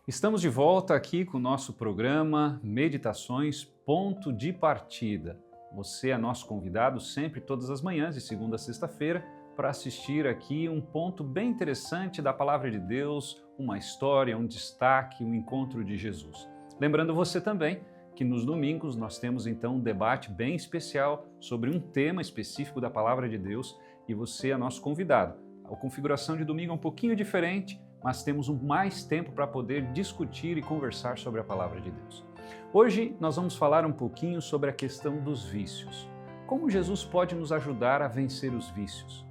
Estamos de volta aqui com o nosso programa Meditações Ponto de Partida. Você é nosso convidado sempre, todas as manhãs, de segunda a sexta-feira, para assistir aqui um ponto bem interessante da Palavra de Deus, uma história, um destaque, um encontro de Jesus. Lembrando você também que nos domingos nós temos então um debate bem especial sobre um tema específico da Palavra de Deus e você é nosso convidado. A configuração de domingo é um pouquinho diferente, mas temos mais tempo para poder discutir e conversar sobre a Palavra de Deus. Hoje nós vamos falar um pouquinho sobre a questão dos vícios. Como Jesus pode nos ajudar a vencer os vícios?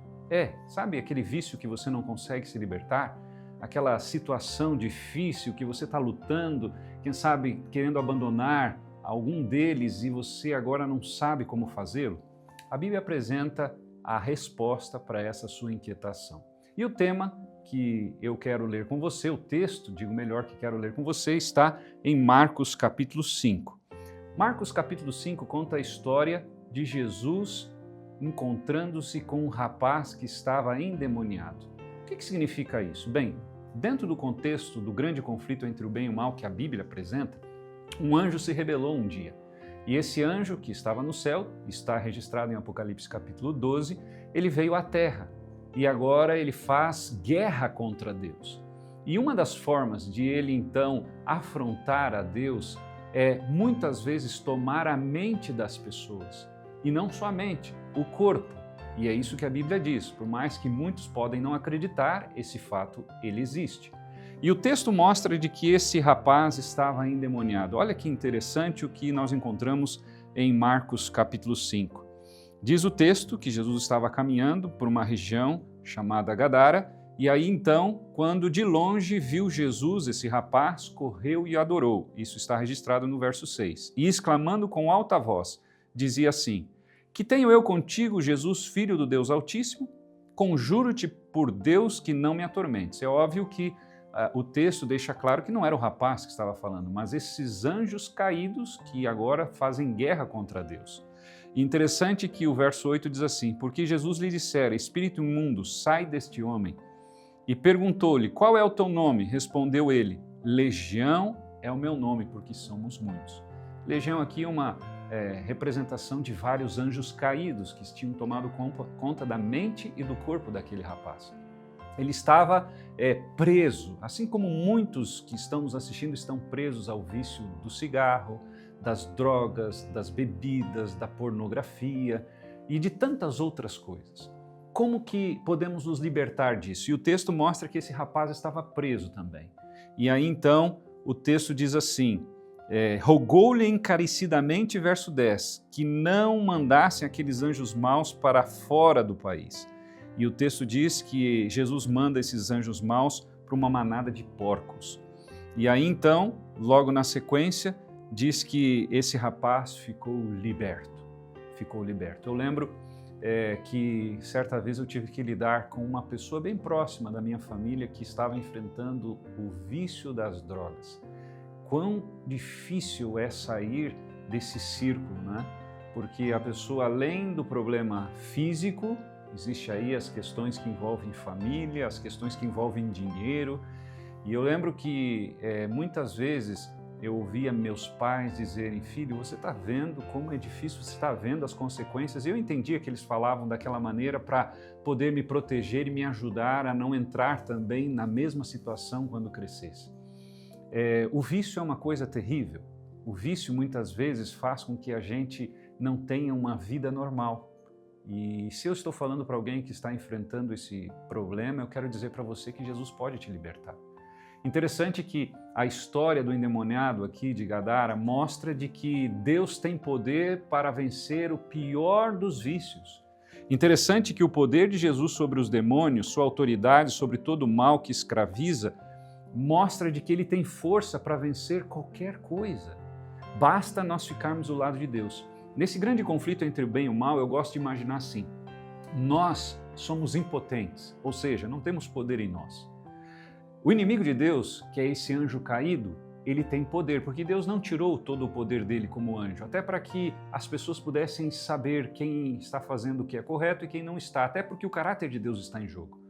Sabe aquele vício que você não consegue se libertar? Aquela situação difícil que você está lutando, quem sabe querendo abandonar algum deles e você agora não sabe como fazê-lo? A Bíblia apresenta a resposta para essa sua inquietação. E o tema que eu quero ler com você, o texto, digo melhor que quero ler com você, está em Marcos capítulo 5. Marcos capítulo 5 conta a história de Jesus encontrando-se com um rapaz que estava endemoniado. O que significa isso? Bem, dentro do contexto do grande conflito entre o bem e o mal que a Bíblia apresenta, um anjo se rebelou um dia. E esse anjo que estava no céu, está registrado em Apocalipse capítulo 12, ele veio à terra. E agora ele faz guerra contra Deus. E uma das formas de ele então afrontar a Deus é muitas vezes tomar a mente das pessoas. E não só a mente, o corpo. E é isso que a Bíblia diz, por mais que muitos podem não acreditar, esse fato ele existe. E o texto mostra de que esse rapaz estava endemoniado. Olha que interessante o que nós encontramos em Marcos capítulo 5. Diz o texto que Jesus estava caminhando por uma região chamada Gadara, e aí então, quando de longe viu Jesus, esse rapaz, correu e adorou. Isso está registrado no verso 6. E exclamando com alta voz, dizia assim: Que tenho eu contigo, Jesus, filho do Deus Altíssimo? Conjuro-te por Deus que não me atormentes. É óbvio que o texto deixa claro que não era o rapaz que estava falando, mas esses anjos caídos que agora fazem guerra contra Deus. Interessante que o verso 8 diz assim: Porque Jesus lhe dissera, espírito imundo, sai deste homem. E perguntou-lhe, qual é o teu nome? Respondeu ele, Legião é o meu nome, porque somos muitos. Legião aqui é uma representação de vários anjos caídos que tinham tomado conta da mente e do corpo daquele rapaz. Ele estava preso, assim como muitos que estão nos assistindo estão presos ao vício do cigarro, das drogas, das bebidas, da pornografia e de tantas outras coisas. Como que podemos nos libertar disso? E o texto mostra que esse rapaz estava preso também. E aí então o texto diz assim, rogou-lhe encarecidamente, verso 10, que não mandassem aqueles anjos maus para fora do país. E o texto diz que Jesus manda esses anjos maus para uma manada de porcos. E aí então, logo na sequência, diz que esse rapaz ficou liberto. Eu lembro que certa vez eu tive que lidar com uma pessoa bem próxima da minha família que estava enfrentando o vício das drogas. Quão difícil é sair desse círculo, né? Porque a pessoa, além do problema físico, existe aí as questões que envolvem família, as questões que envolvem dinheiro. E eu lembro que muitas vezes eu ouvia meus pais dizerem, filho, você está vendo como é difícil, você está vendo as consequências. Eu entendia que eles falavam daquela maneira para poder me proteger e me ajudar a não entrar também na mesma situação quando crescesse. O vício é uma coisa terrível. O vício muitas vezes faz com que a gente não tenha uma vida normal. E se eu estou falando para alguém que está enfrentando esse problema, eu quero dizer para você que Jesus pode te libertar. Interessante que a história do endemoniado aqui de Gadara mostra de que Deus tem poder para vencer o pior dos vícios. Interessante que o poder de Jesus sobre os demônios, sua autoridade sobre todo o mal que escraviza, mostra de que ele tem força para vencer qualquer coisa. Basta nós ficarmos do lado de Deus. Nesse grande conflito entre o bem e o mal, eu gosto de imaginar assim, nós somos impotentes, ou seja, não temos poder em nós. O inimigo de Deus, que é esse anjo caído, ele tem poder, porque Deus não tirou todo o poder dele como anjo, até para que as pessoas pudessem saber quem está fazendo o que é correto e quem não está, até porque o caráter de Deus está em jogo.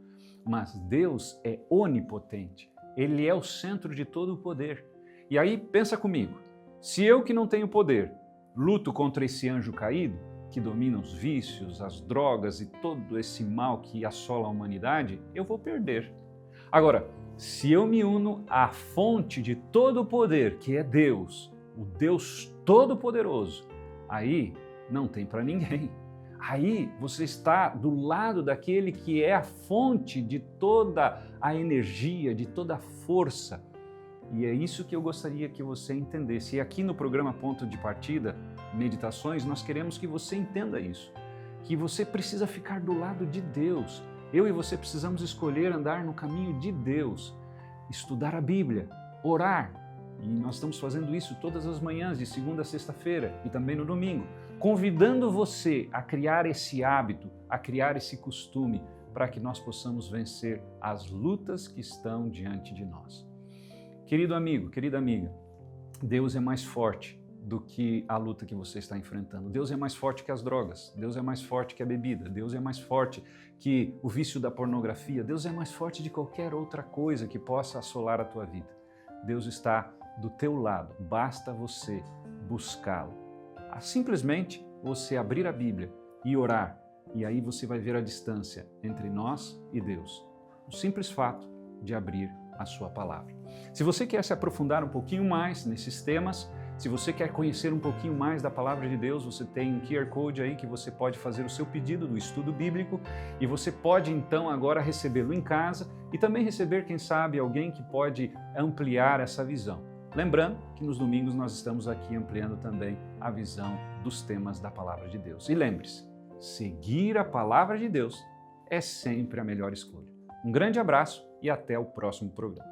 Mas Deus é onipotente, ele é o centro de todo o poder. E aí, pensa comigo, se eu que não tenho poder, luto contra esse anjo caído, que domina os vícios, as drogas e todo esse mal que assola a humanidade, eu vou perder. Agora, se eu me uno à fonte de todo o poder, que é Deus, o Deus Todo-Poderoso, aí não tem para ninguém. Aí você está do lado daquele que é a fonte de toda a energia, de toda a força. E é isso que eu gostaria que você entendesse. E aqui no programa Ponto de Partida, Meditações, nós queremos que você entenda isso. Que você precisa ficar do lado de Deus. Eu e você precisamos escolher andar no caminho de Deus, estudar a Bíblia, orar. E nós estamos fazendo isso todas as manhãs, de segunda a sexta-feira e também no domingo, convidando você a criar esse hábito, a criar esse costume, para que nós possamos vencer as lutas que estão diante de nós. Querido amigo, querida amiga, Deus é mais forte do que a luta que você está enfrentando. Deus é mais forte que as drogas, Deus é mais forte que a bebida, Deus é mais forte que o vício da pornografia, Deus é mais forte de qualquer outra coisa que possa assolar a tua vida. Deus está do teu lado, basta você buscá-lo. Simplesmente você abrir a Bíblia e orar, e aí você vai ver a distância entre nós e Deus. O simples fato de abrir a sua palavra. Se você quer se aprofundar um pouquinho mais nesses temas, se você quer conhecer um pouquinho mais da palavra de Deus, você tem um QR Code aí que você pode fazer o seu pedido do estudo bíblico e você pode então agora recebê-lo em casa e também receber, quem sabe, alguém que pode ampliar essa visão. Lembrando que nos domingos nós estamos aqui ampliando também a visão dos temas da palavra de Deus. E lembre-se, seguir a palavra de Deus é sempre a melhor escolha. Um grande abraço e até o próximo programa.